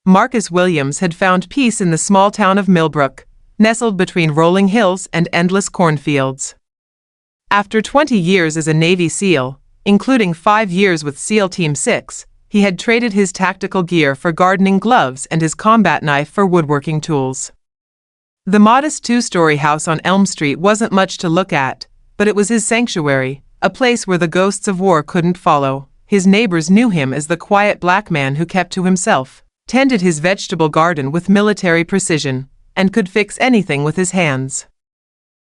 Marcus Williams had found peace in the small town of Millbrook, nestled between rolling hills and endless cornfields. After 20 years as a Navy SEAL, including 5 years with SEAL Team 6, he had traded his tactical gear for gardening gloves and his combat knife for woodworking tools. The modest 2-story house on Elm Street wasn't much to look at, but it was his sanctuary, a place where the ghosts of war couldn't follow. His neighbors knew him as the quiet black man who kept to himself, tended his vegetable garden with military precision, and could fix anything with his hands.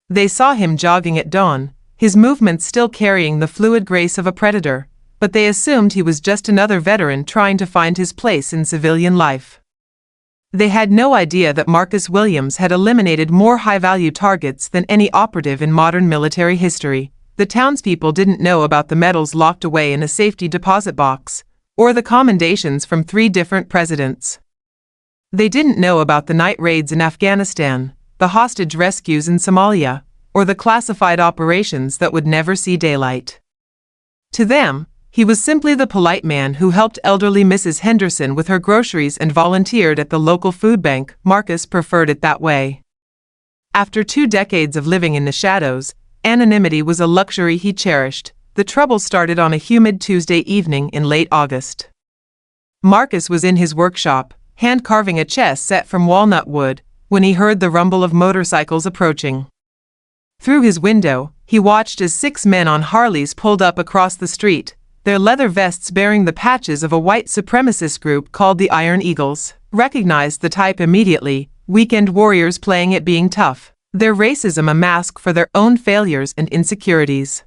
They saw him jogging at dawn, his movements still carrying the fluid grace of a predator, but they assumed he was just another veteran trying to find his place in civilian life. They had no idea that Marcus Williams had eliminated more high-value targets than any operative in modern military history. The townspeople didn't know about the medals locked away in a safety deposit box, or the commendations from 3 different presidents. They didn't know about the night raids in Afghanistan, the hostage rescues in Somalia, or the classified operations that would never see daylight. To them, he was simply the polite man who helped elderly Mrs. Henderson with her groceries and volunteered at the local food bank. Marcus preferred it that way. After 2 decades of living in the shadows, anonymity was a luxury he cherished. The trouble started on a humid Tuesday evening in late August. Marcus was in his workshop, hand-carving a chest set from walnut wood, when he heard the rumble of motorcycles approaching. Through his window, he watched as 6 men on Harleys pulled up across the street, their leather vests bearing the patches of a white supremacist group called the Iron Eagles. Recognized the type immediately, weekend warriors playing at being tough, their racism a mask for their own failures and insecurities.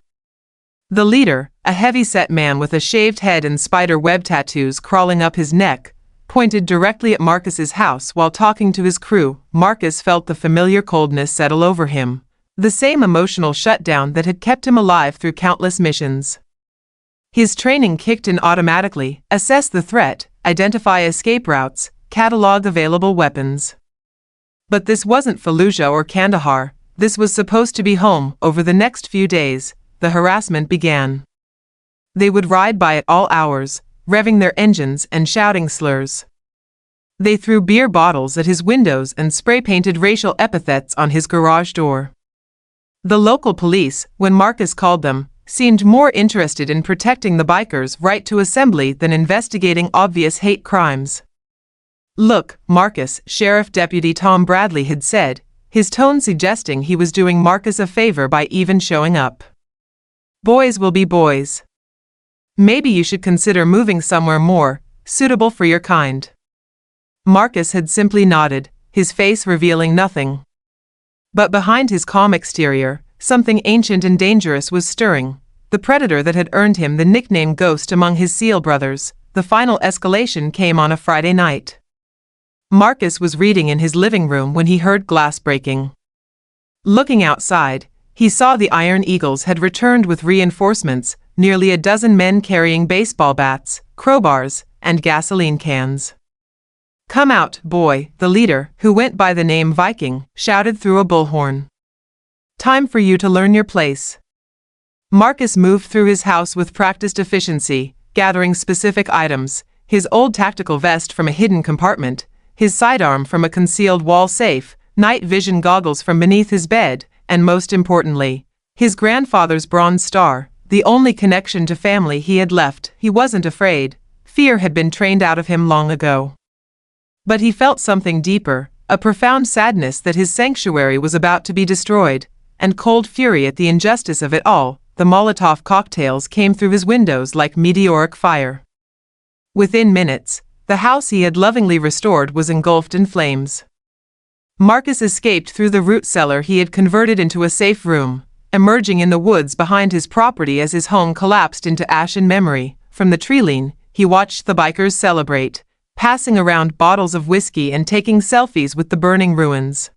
The leader, a heavy-set man with a shaved head and spider web tattoos crawling up his neck, pointed directly at Marcus's house while talking to his crew. Marcus felt the familiar coldness settle over him, the same emotional shutdown that had kept him alive through countless missions. His training kicked in automatically: assess the threat, identify escape routes, catalog available weapons. But this wasn't Fallujah or Kandahar. This was supposed to be home. Over the next few days, the harassment began. They would ride by at all hours, revving their engines and shouting slurs. They threw beer bottles at his windows and spray-painted racial epithets on his garage door. The local police, when Marcus called them, seemed more interested in protecting the bikers' right to assembly than investigating obvious hate crimes. "Look, Marcus," Sheriff Deputy Tom Bradley had said, his tone suggesting he was doing Marcus a favor by even showing up. "Boys will be boys. Maybe you should consider moving somewhere more suitable for your kind." Marcus had simply nodded, his face revealing nothing. But behind his calm exterior, something ancient and dangerous was stirring, the predator that had earned him the nickname Ghost among his SEAL brothers. The final escalation came on a Friday night. Marcus was reading in his living room when he heard glass breaking. Looking outside, he saw the Iron Eagles had returned with reinforcements, nearly a dozen men carrying baseball bats, crowbars, and gasoline cans. "Come out, boy," the leader, who went by the name Viking, shouted through a bullhorn. "Time for you to learn your place." Marcus moved through his house with practiced efficiency, gathering specific items: his old tactical vest from a hidden compartment, his sidearm from a concealed wall safe, night vision goggles from beneath his bed, and most importantly, his grandfather's Bronze Star, the only connection to family he had left. He wasn't afraid. Fear had been trained out of him long ago. But he felt something deeper, a profound sadness that his sanctuary was about to be destroyed, and cold fury at the injustice of it all. The Molotov cocktails came through his windows like meteoric fire. Within minutes, the house he had lovingly restored was engulfed in flames. Marcus escaped through the root cellar he had converted into a safe room, emerging in the woods behind his property as his home collapsed into ash and memory. From the treeline, he watched the bikers celebrate, passing around bottles of whiskey and taking selfies with the burning ruins.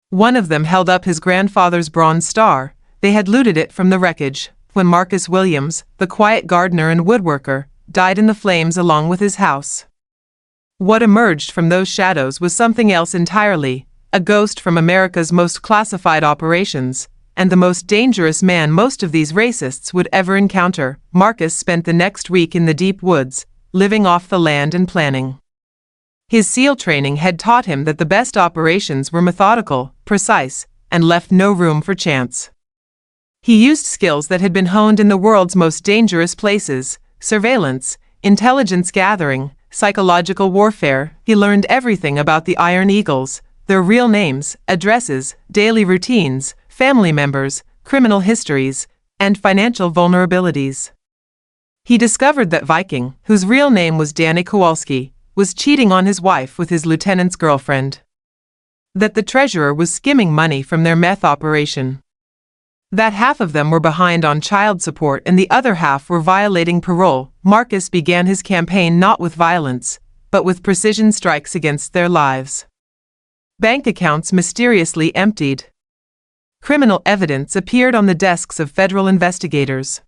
One of them held up his grandfather's Bronze Star. They had looted it from the wreckage when Marcus Williams, the quiet gardener and woodworker, died in the flames along with his house. What emerged from those shadows was something else entirely, a ghost from America's most classified operations, and the most dangerous man most of these racists would ever encounter. Marcus spent the next week in the deep woods, living off the land and planning. His SEAL training had taught him that the best operations were methodical, precise, and left no room for chance. He used skills that had been honed in the world's most dangerous places: surveillance, intelligence gathering, psychological warfare. He learned everything about the Iron Eagles, their real names, addresses, daily routines, family members, criminal histories, and financial vulnerabilities. He discovered that Viking, whose real name was Danny Kowalski, was cheating on his wife with his lieutenant's girlfriend. That the treasurer was skimming money from their meth operation. That half of them were behind on child support and the other half were violating parole. Marcus began his campaign not with violence, but with precision strikes against their lives. Bank accounts mysteriously emptied. Criminal evidence appeared on the desks of federal investigators.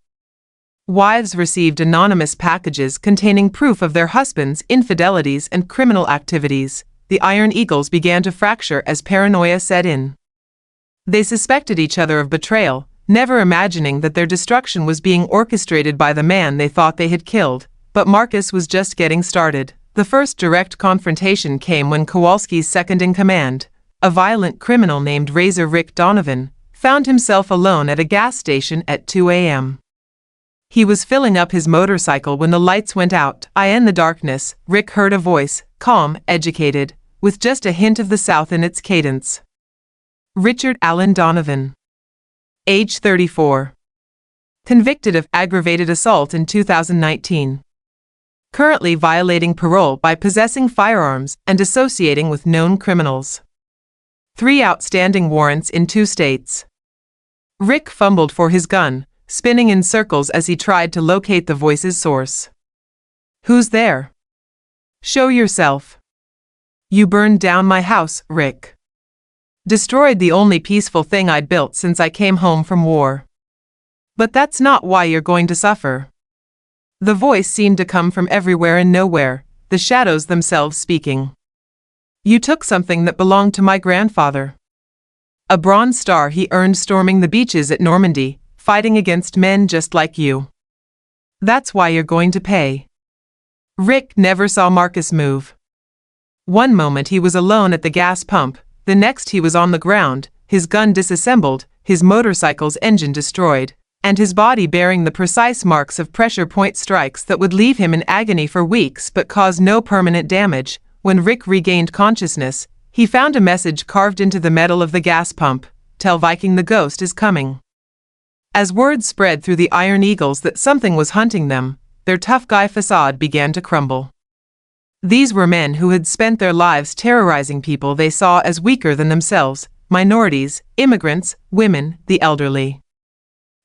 Wives received anonymous packages containing proof of their husbands' infidelities and criminal activities. The Iron Eagles began to fracture as paranoia set in. They suspected each other of betrayal, never imagining that their destruction was being orchestrated by the man they thought they had killed. But Marcus was just getting started. The first direct confrontation came when Kowalski's second-in-command, a violent criminal named Razor Rick Donovan, found himself alone at a gas station at 2 a.m. He was filling up his motorcycle when the lights went out. In the darkness, Rick heard a voice, calm, educated, with just a hint of the South in its cadence. Richard Allen Donovan. Age 34. Convicted of aggravated assault in 2019. Currently violating parole by possessing firearms and associating with known criminals. 3 outstanding warrants in 2 states. Rick fumbled for his gun, spinning in circles as he tried to locate the voice's source. Who's there? Show yourself. You burned down my house, Rick. Destroyed the only peaceful thing I'd built since I came home from war. But that's not why you're going to suffer. The voice seemed to come from everywhere and nowhere, the shadows themselves speaking. You took something that belonged to my grandfather. A Bronze Star he earned storming the beaches at Normandy, fighting against men just like you. That's why you're going to pay. Rick never saw Marcus move. One moment he was alone at the gas pump, the next he was on the ground, his gun disassembled, his motorcycle's engine destroyed, and his body bearing the precise marks of pressure point strikes that would leave him in agony for weeks but cause no permanent damage. When Rick regained consciousness, he found a message carved into the metal of the gas pump: "Tell Viking the ghost is coming." As word spread through the Iron Eagles that something was hunting them, their tough guy facade began to crumble. These were men who had spent their lives terrorizing people they saw as weaker than themselves: minorities, immigrants, women, the elderly.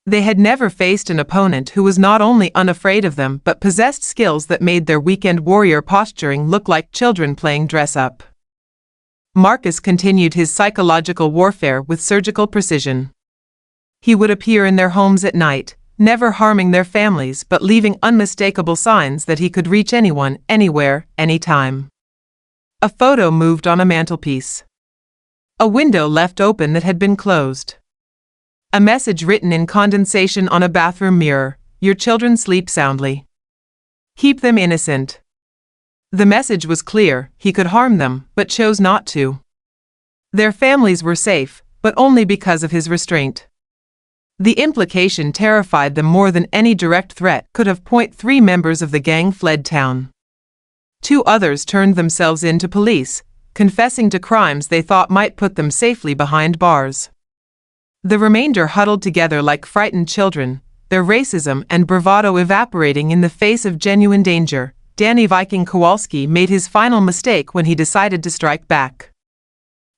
They had never faced an opponent who was not only unafraid of them but possessed skills that made their weekend warrior posturing look like children playing dress-up. Marcus continued his psychological warfare with surgical precision. He would appear in their homes at night, never harming their families but leaving unmistakable signs that he could reach anyone, anywhere, anytime. A photo moved on a mantelpiece. A window left open that had been closed. A message written in condensation on a bathroom mirror: "Your children sleep soundly. Keep them innocent." The message was clear: he could harm them, but chose not to. Their families were safe, but only because of his restraint. The implication terrified them more than any direct threat could have. 3 members of the gang fled town. 2 others turned themselves in to police, confessing to crimes they thought might put them safely behind bars. The remainder huddled together like frightened children, their racism and bravado evaporating in the face of genuine danger. Danny Viking Kowalski made his final mistake when he decided to strike back.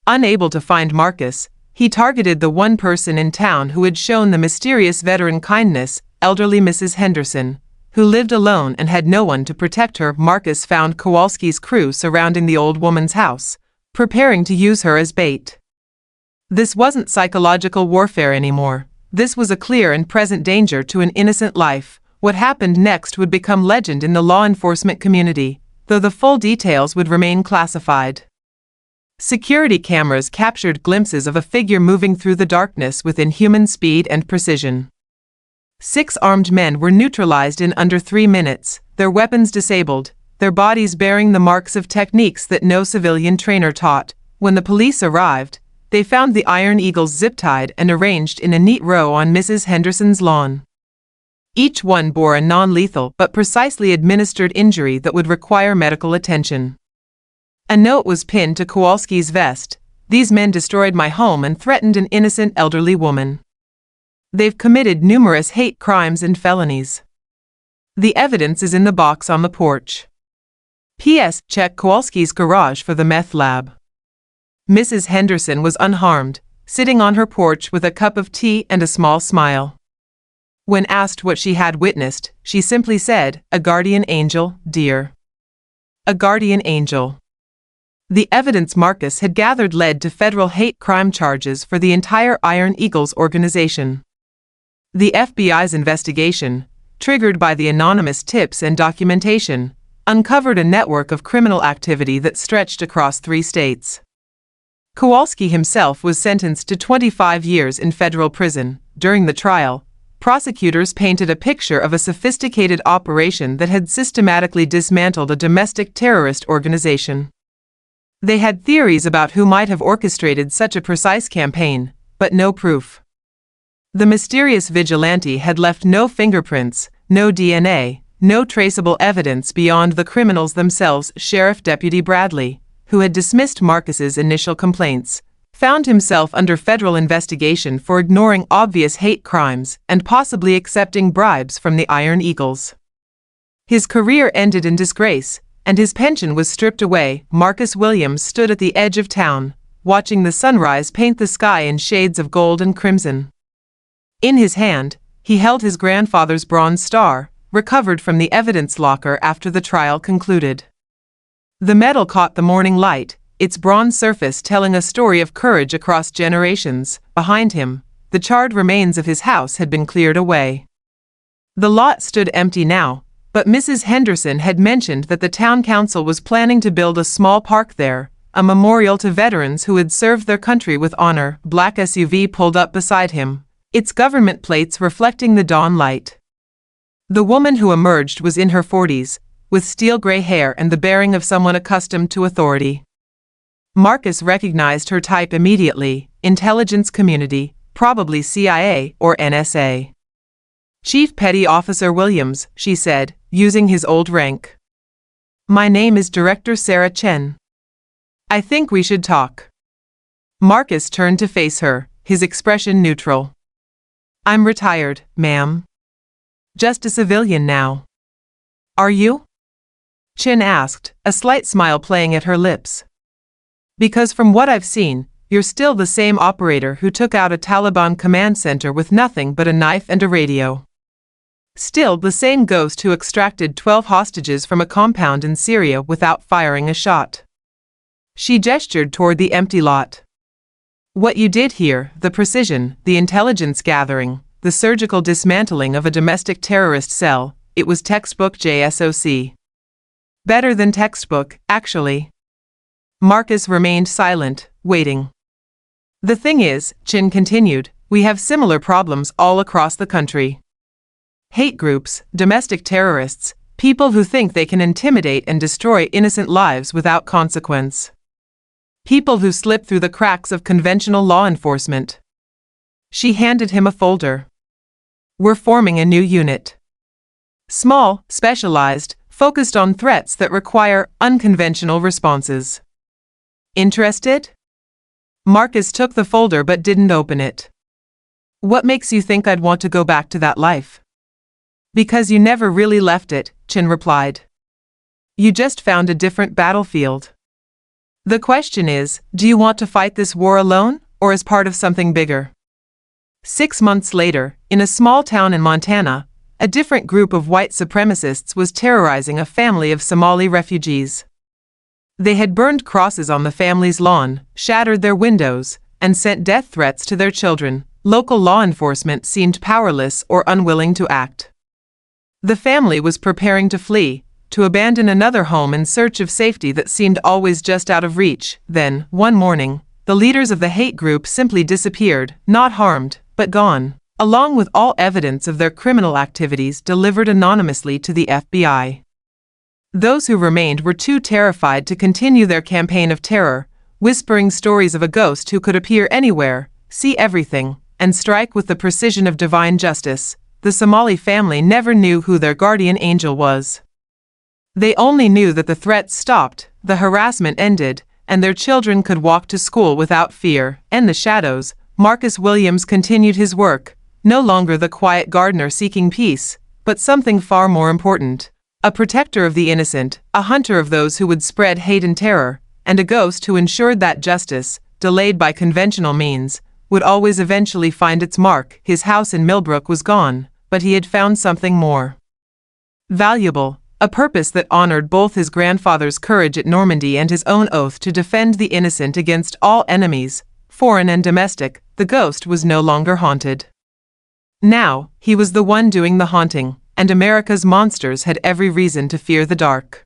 Unable to find Marcus, he targeted the one person in town who had shown the mysterious veteran kindness: elderly Mrs. Henderson, who lived alone and had no one to protect her. Marcus found Kowalski's crew surrounding the old woman's house, preparing to use her as bait. This wasn't psychological warfare anymore. This was a clear and present danger to an innocent life. What happened next would become legend in the law enforcement community, though the full details would remain classified. Security cameras captured glimpses of a figure moving through the darkness with inhuman speed and precision. 6 armed men were neutralized in under 3 minutes, their weapons disabled, their bodies bearing the marks of techniques that no civilian trainer taught. When the police arrived, they found the iron eagles zip-tied and arranged in a neat row on Mrs. Henderson's lawn. Each one bore a non-lethal but precisely administered injury that would require medical attention. A note was pinned to Kowalski's vest. "These men destroyed my home and threatened an innocent elderly woman. They've committed numerous hate crimes and felonies. The evidence is in the box on the porch. P.S. Check Kowalski's garage for the meth lab." Mrs. Henderson was unharmed, sitting on her porch with a cup of tea and a small smile. When asked what she had witnessed, she simply said, "A guardian angel, dear. A guardian angel." The evidence Marcus had gathered led to federal hate crime charges for the entire Iron Eagles organization. The FBI's investigation, triggered by the anonymous tips and documentation, uncovered a network of criminal activity that stretched across 3 states. Kowalski himself was sentenced to 25 years in federal prison. During the trial, prosecutors painted a picture of a sophisticated operation that had systematically dismantled a domestic terrorist organization. They had theories about who might have orchestrated such a precise campaign, but no proof. The mysterious vigilante had left no fingerprints, no DNA, no traceable evidence beyond the criminals themselves. Sheriff Deputy Bradley, who had dismissed Marcus's initial complaints, found himself under federal investigation for ignoring obvious hate crimes and possibly accepting bribes from the Iron Eagles. His career ended in disgrace, and his pension was stripped away. Marcus Williams stood at the edge of town, watching the sunrise paint the sky in shades of gold and crimson. In his hand, he held his grandfather's bronze star, recovered from the evidence locker after the trial concluded. The medal caught the morning light, its bronze surface telling a story of courage across generations. Behind him, the charred remains of his house had been cleared away. The lot stood empty now, but Mrs. Henderson had mentioned that the town council was planning to build a small park there, a memorial to veterans who had served their country with honor. Black SUV pulled up beside him, its government plates reflecting the dawn light. The woman who emerged was in her 40s, with steel-gray hair and the bearing of someone accustomed to authority. Marcus recognized her type immediately: intelligence community, probably CIA or NSA. "Chief Petty Officer Williams," she said, using his old rank. "My name is Director Sarah Chen. I think we should talk." Marcus turned to face her, his expression neutral. "I'm retired, ma'am. Just a civilian now." "Are you?" Chen asked, a slight smile playing at her lips. "Because from what I've seen, you're still the same operator who took out a Taliban command center with nothing but a knife and a radio. Still the same ghost who extracted 12 hostages from a compound in Syria without firing a shot." She gestured toward the empty lot. "What you did here, the precision, the intelligence gathering, the surgical dismantling of a domestic terrorist cell, it was textbook JSOC. Better than textbook, actually." Marcus remained silent, waiting. "The thing is," Chin continued, "we have similar problems all across the country. Hate groups, domestic terrorists, people who think they can intimidate and destroy innocent lives without consequence. People who slip through the cracks of conventional law enforcement." She handed him a folder. "We're forming a new unit. Small, specialized, focused on threats that require unconventional responses. Interested?" Marcus took the folder but didn't open it. "What makes you think I'd want to go back to that life?" "Because you never really left it," Chin replied. "You just found a different battlefield. The question is, do you want to fight this war alone, or as part of something bigger?" 6 months later, in a small town in Montana, a different group of white supremacists was terrorizing a family of Somali refugees. They had burned crosses on the family's lawn, shattered their windows, and sent death threats to their children. Local law enforcement seemed powerless or unwilling to act. The family was preparing to flee, to abandon another home in search of safety that seemed always just out of reach. Then, one morning, the leaders of the hate group simply disappeared, not harmed, but gone, along with all evidence of their criminal activities delivered anonymously to the FBI. Those who remained were too terrified to continue their campaign of terror, whispering stories of a ghost who could appear anywhere, see everything, and strike with the precision of divine justice. The Somali family never knew who their guardian angel was. They only knew that the threats stopped, the harassment ended, and their children could walk to school without fear. In the shadows, Marcus Williams continued his work, no longer the quiet gardener seeking peace, but something far more important. A protector of the innocent, a hunter of those who would spread hate and terror, and a ghost who ensured that justice, delayed by conventional means, would always eventually find its mark. His house in Millbrook was gone, but he had found something more valuable, a purpose that honored both his grandfather's courage at Normandy and his own oath to defend the innocent against all enemies, foreign and domestic. The ghost was no longer haunted. Now, he was the one doing the haunting, and America's monsters had every reason to fear the dark.